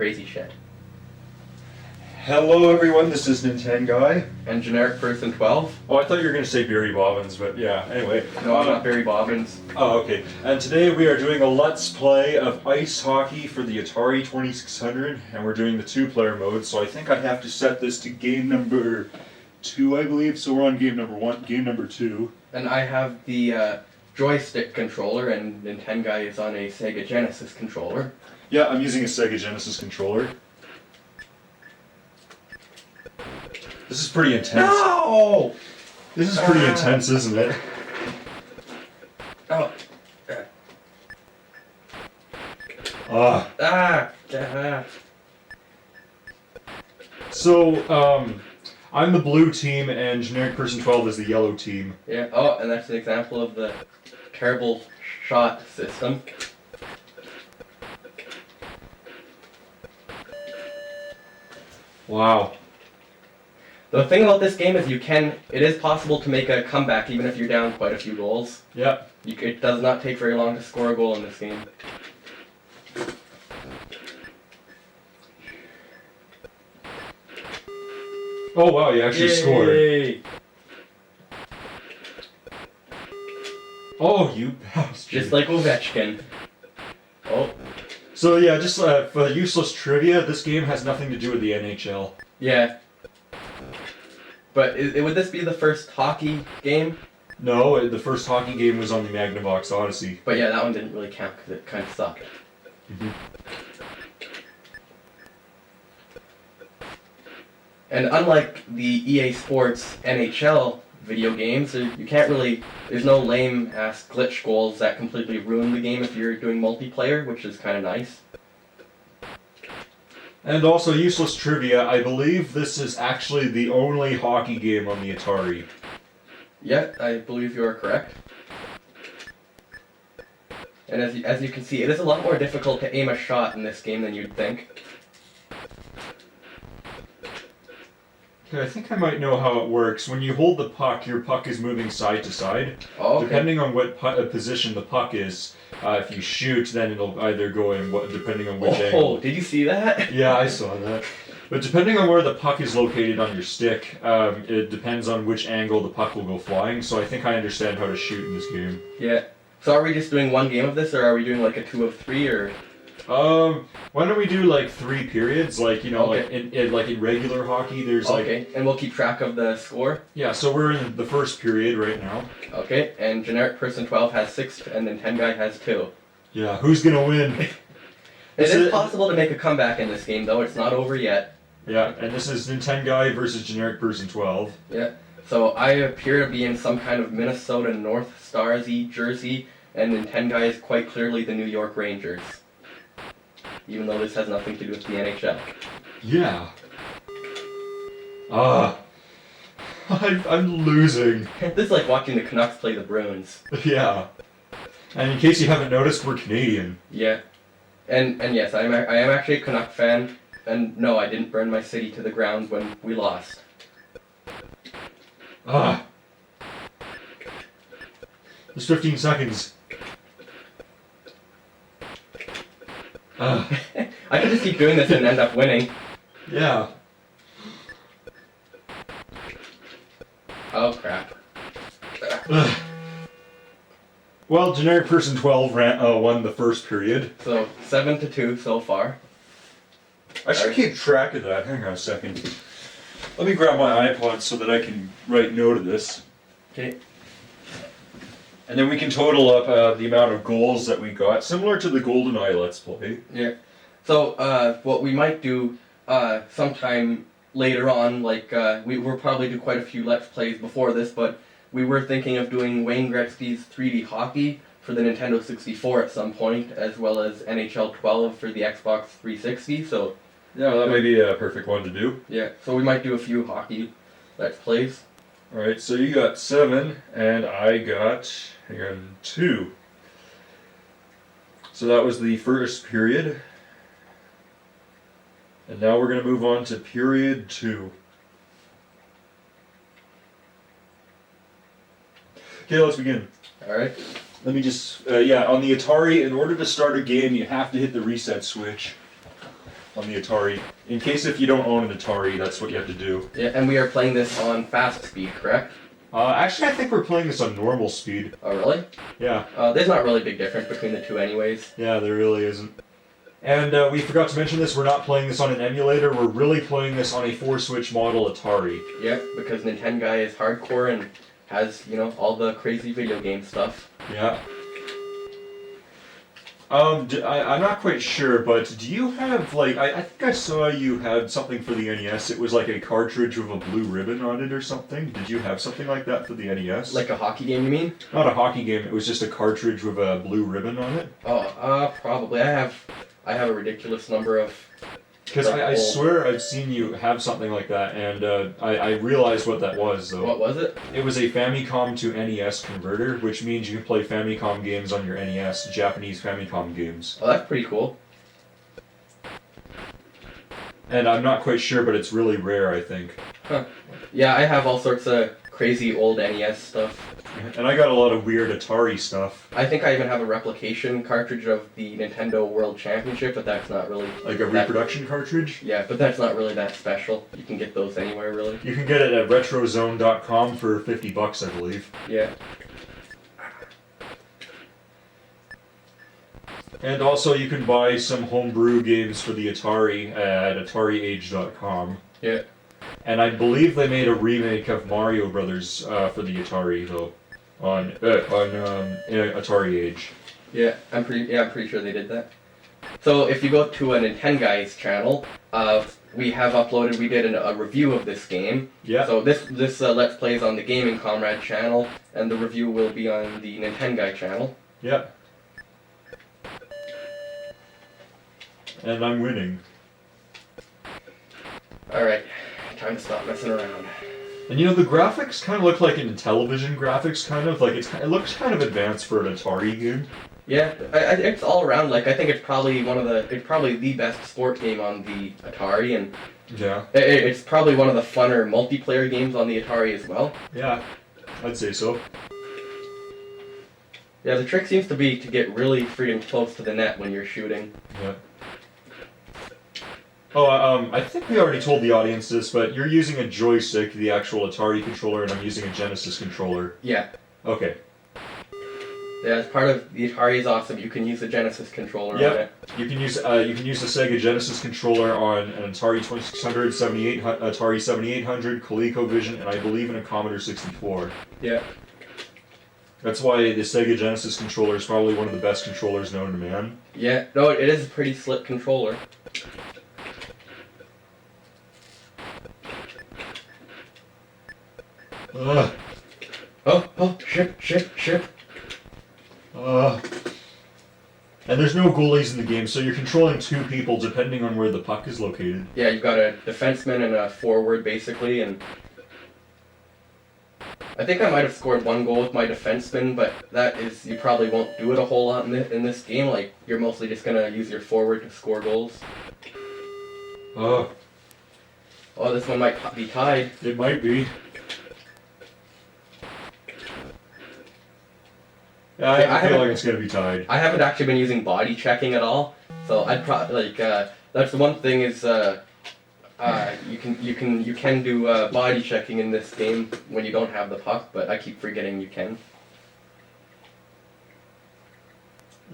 crazy shit. Hello everyone, this is Nin10Guy. And genericperson12. Oh, I thought you were going to say Barry Bobbins, but yeah, anyway. No, I'm not Barry Bobbins. Oh, okay. And today we are doing a Let's Play of ice hockey for the Atari 2600, and we're doing the two-player mode, so I think I'd have to set this to game number 2, I believe, so we're on game number 1, game number 2. And I have the joystick controller, and Nin10Guy is on a Sega Genesis controller. Yeah, I'm using a Sega Genesis controller. This is pretty intense. No! This is pretty intense, isn't it? Oh. So, I'm the blue team and genericperson12 is the yellow team. Yeah, oh, and that's an example of the terrible shot system. Wow. The thing about this game is it is possible to make a comeback even if you're down quite a few goals. Yep. It does not take very long to score a goal in this game. Oh wow, you actually scored. Oh, you bastard. Just like Ovechkin. Oh. So yeah, just for useless trivia, this game has nothing to do with the NHL. Yeah. But would this be the first hockey game? No, the first hockey game was on the Magnavox Odyssey. But yeah, that one didn't really count because it kind of sucked. Mm-hmm. And unlike the EA Sports NHL video games, you can't really, there's no lame-ass glitch goals that completely ruin the game if you're doing multiplayer, which is kind of nice. And also, useless trivia, I believe this is actually the only hockey game on the Atari. Yeah, I believe you are correct. And as you can see, it is a lot more difficult to aim a shot in this game than you'd think. Okay, I think I might know how it works. When you hold the puck, your puck is moving side to side. Oh, okay. Depending on what position the puck is, if you shoot, then it'll either go in, depending on which angle. Oh, did you see that? Yeah, I saw that. But depending on where the puck is located on your stick, it depends on which angle the puck will go flying, so I think I understand how to shoot in this game. Yeah. So are we just doing one game of this, or are we doing like a 2 of 3, or...? Why don't we do like 3 periods, like, you know, Okay. like in regular hockey, there's like... Okay, and we'll keep track of the score? Yeah, so we're in the first period right now. Okay, and genericperson12 has 6, and Nin10Guy has 2. Yeah, who's gonna win? It is possible to make a comeback in this game, though. It's not over yet. Yeah, and this is Nin10Guy versus genericperson12. Yeah, so I appear to be in some kind of Minnesota North Stars-y jersey, and Nin10Guy is quite clearly the New York Rangers. Even though this has nothing to do with the NHL. Yeah. I'm losing. This is like watching the Canucks play the Bruins. Yeah. And in case you haven't noticed, we're Canadian. Yeah. And yes, I am actually a Canuck fan, and no, I didn't burn my city to the ground when we lost. There's 15 seconds. I could just keep doing this and end up winning. Yeah. Oh crap. Well, genericperson12 won the first period. So 7-2 so far. I should keep track of that. Hang on a second. Let me grab my iPod so that I can write note of this. Okay. And then we can total up the amount of goals that we got, similar to the GoldenEye Let's Play. Yeah. So what we might do sometime later on, like we'll probably do quite a few Let's Plays before this, but we were thinking of doing Wayne Gretzky's 3D Hockey for the Nintendo 64 at some point, as well as NHL 12 for the Xbox 360. So yeah, that may be a perfect one to do. Yeah. So we might do a few hockey Let's Plays. Alright, so you got 7, and I got, 2. So that was the first period. And now we're going to move on to period 2. Okay, let's begin. Alright. Let me just, yeah, on the Atari, in order to start a game, you have to hit the reset switch. on the Atari. In case if you don't own an Atari, that's what you have to do. Yeah, and we are playing this on fast speed, correct? Actually, I think we're playing this on normal speed. Oh, really? Yeah. There's not really a big difference between the two anyways. Yeah, there really isn't. And we forgot to mention this, we're not playing this on an emulator, we're really playing this on a 4-switch model Atari. Yeah, because Nin10Guy is hardcore and has, you know, all the crazy video game stuff. Yeah. I'm not quite sure, but do you have, like, I think I saw you had something for the NES. It was like a cartridge with a blue ribbon on it or something. Did you have something like that for the NES? Like a hockey game, you mean? Not a hockey game, it was just a cartridge with a blue ribbon on it. Oh, probably. I have a ridiculous number of... Because I swear I've seen you have something like that, and I realized what that was, though. What was it? It was a Famicom to NES converter, which means you can play Famicom games on your NES, Japanese Famicom games. Oh, that's pretty cool. And I'm not quite sure, but it's really rare, I think. Huh. Yeah, I have all sorts of crazy old NES stuff. And I got a lot of weird Atari stuff. I think I even have a replication cartridge of the Nintendo World Championship, but that's not really... Like a reproduction cartridge? Yeah, but that's not really that special. You can get those anywhere, really. You can get it at retrozone.com for $50, I believe. Yeah. And also you can buy some homebrew games for the Atari at atariage.com. Yeah. And I believe they made a remake of Mario Brothers for the Atari, though, on Atari Age. Yeah, I'm pretty sure they did that. So if you go to a Nin10Guy's channel, we did a review of this game. Yeah. So this Let's Play is on the Gaming Comrades channel, and the review will be on the Nin10Guy channel. Yeah. And I'm winning. Alright, time to stop messing around. And you know, the graphics kind of look like in television graphics, kind of. Like, it looks kind of advanced for an Atari game. Yeah, it's all around, like, I think it's probably the best sport game on the Atari, and yeah, it's probably one of the funner multiplayer games on the Atari as well. Yeah, I'd say so. Yeah, the trick seems to be to get really freaking close to the net when you're shooting. Yeah. Oh, I think we already told the audience this, but you're using a joystick, the actual Atari controller, and I'm using a Genesis controller. Yeah. Okay. Yeah, as part of the Atari is awesome. You can use the Genesis controller on it. You can use the Sega Genesis controller on an Atari 2600, Atari 7800, ColecoVision, and I believe in a Commodore 64. Yeah. That's why the Sega Genesis controller is probably one of the best controllers known to man. Yeah. No, it is a pretty slick controller. Ugh. Oh, ship. And there's no goalies in the game, so you're controlling two people depending on where the puck is located. Yeah, you've got a defenseman and a forward, basically, and... I think I might have scored one goal with my defenseman, but you probably won't do it a whole lot in this game. Like, you're mostly just gonna use your forward to score goals. Oh, this one might be tied. it might be. Yeah, I feel like it's gonna be tied. I haven't actually been using body checking at all, so I'd probably that's the one thing is you can do body checking in this game when you don't have the puck, but I keep forgetting you can.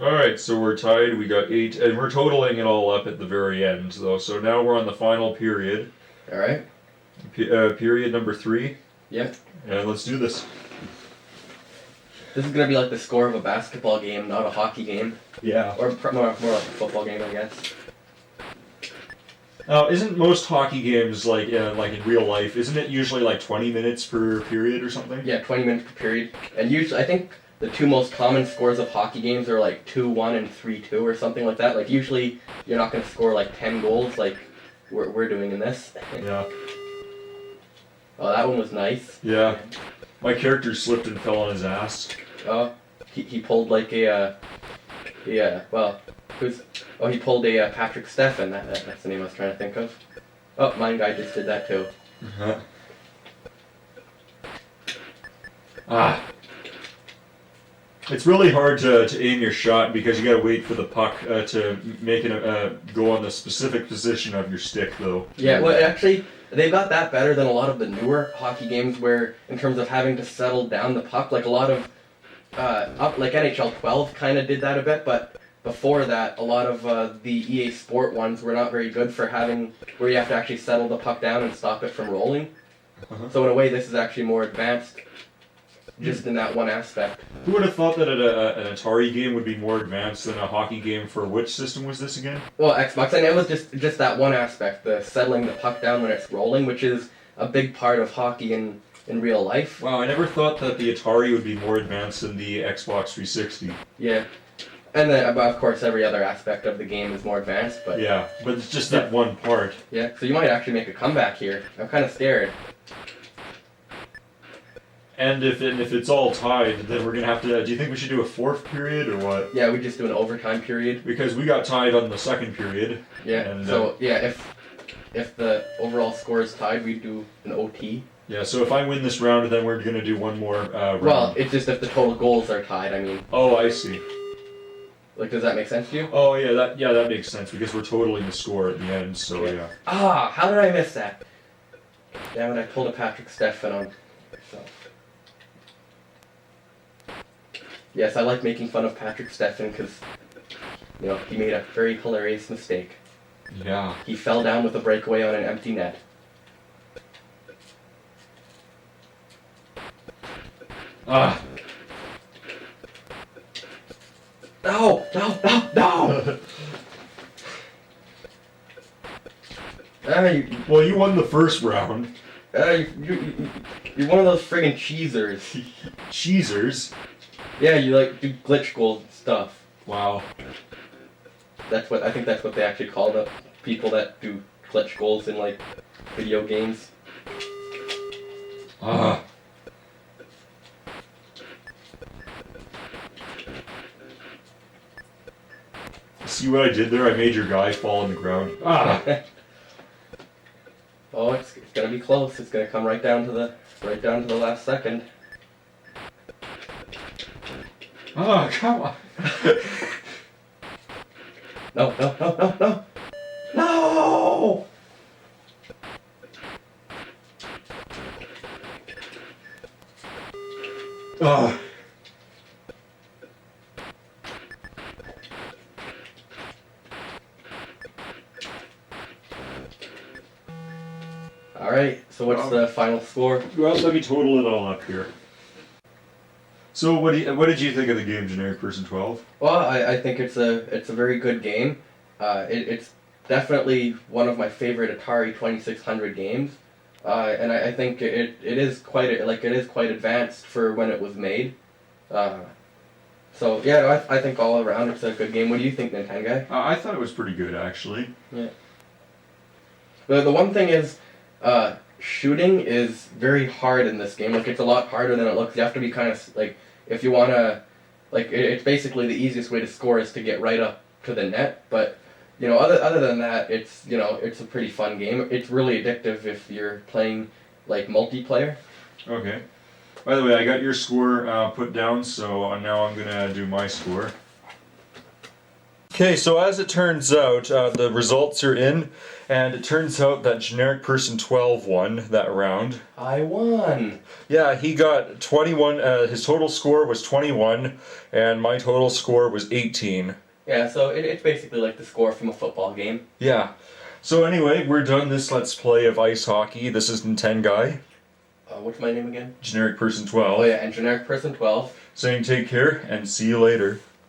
All right, so we're tied. We got 8, and we're totaling it all up at the very end, though. So now we're on the final period. All right. Period number 3. Yeah. And let's do this. This is gonna be like the score of a basketball game, not a hockey game. Yeah. Or more like a football game, I guess. Now, isn't most hockey games like in real life? Isn't it usually like 20 minutes per period or something? Yeah, 20 minutes per period. And usually, I think the two most common scores of hockey games are like 2-1 and 3-2 or something like that. Like usually, you're not gonna score like 10 goals like we're doing in this. Yeah. Oh, that one was nice. Yeah. My character slipped and fell on his ass. Oh, he pulled like he pulled a Patrick Steffen. That's the name I was trying to think of. Oh, mine guy just did that too. Uh-huh. Ah. It's really hard to aim your shot because you gotta wait for the puck to make it go on the specific position of your stick, though. Yeah, well, actually, they've got that better than a lot of the newer hockey games where, in terms of having to settle down the puck, like a lot of, like NHL 12 kind of did that a bit, but before that, a lot of the EA Sport ones were not very good for having, where you have to actually settle the puck down and stop it from rolling. So in a way, this is actually more advanced, just in that one aspect. Who would have thought that an Atari game would be more advanced than a hockey game? For which system was this again? Well, Xbox, and it was just that one aspect, the settling the puck down when it's rolling, which is a big part of hockey in real life. Wow, I never thought that the Atari would be more advanced than the Xbox 360. Yeah. And then, of course, every other aspect of the game is more advanced, but... Yeah, but it's just that one part. Yeah, so you might actually make a comeback here. I'm kind of scared. And if it's all tied, then we're gonna have to. Do you think we should do a fourth period or what? Yeah, we just do an overtime period. Because we got tied on the second period. Yeah. And, so yeah, if the overall score is tied, we do an OT. Yeah. So if I win this round, then we're gonna do one more round. Well, it's just if the total goals are tied. I mean. Oh, I see. Like, does that make sense to you? Oh yeah, that makes sense because we're totaling the score at the end. So yeah. Ah, how did I miss that? Damn it! I pulled a Patrick Stefan on. So. Yes, I like making fun of Patrick Stefan because, you know, he made a very hilarious mistake. Yeah. He fell down with a breakaway on an empty net. Ah. No! No! No! No! Well, you won the first round. You're one of those friggin' cheesers. Cheesers. Yeah, you like do glitch goals and stuff. Wow. I think that's what they actually call the people that do glitch goals in like video games. Ah. See what I did there? I made your guy fall on the ground. Ah. Oh, it's gonna be close. It's gonna come right down to the last second. Oh, come on. No, no, no, no, no! No! Oh. Alright, so what's the final score? Well, let me total it all up here. So what did you think of the game, genericperson12? Well, I think it's a very good game. It's definitely one of my favorite Atari 2600 games, and I think it is quite advanced for when it was made. So yeah, I think all around it's a good game. What do you think, Nin10Guy? I thought it was pretty good, actually. Yeah. The one thing is, shooting is very hard in this game. Like, it's a lot harder than it looks. You have to be kind of like, if you want to, like, it's basically the easiest way to score is to get right up to the net. But, you know, other than that, it's, you know, it's a pretty fun game. It's really addictive if you're playing, like, multiplayer. Okay. By the way, I got your score put down, so now I'm going to do my score. Okay, so as it turns out, the results are in, and it turns out that genericperson12 won that round. I won! Yeah, he got 21, his total score was 21, and my total score was 18. Yeah, so it's basically like the score from a football game. Yeah. So anyway, we're done this Let's Play of ice hockey. This is Nin10Guy. What's my name again? genericperson12. Oh yeah, and genericperson12. Saying take care, and see you later.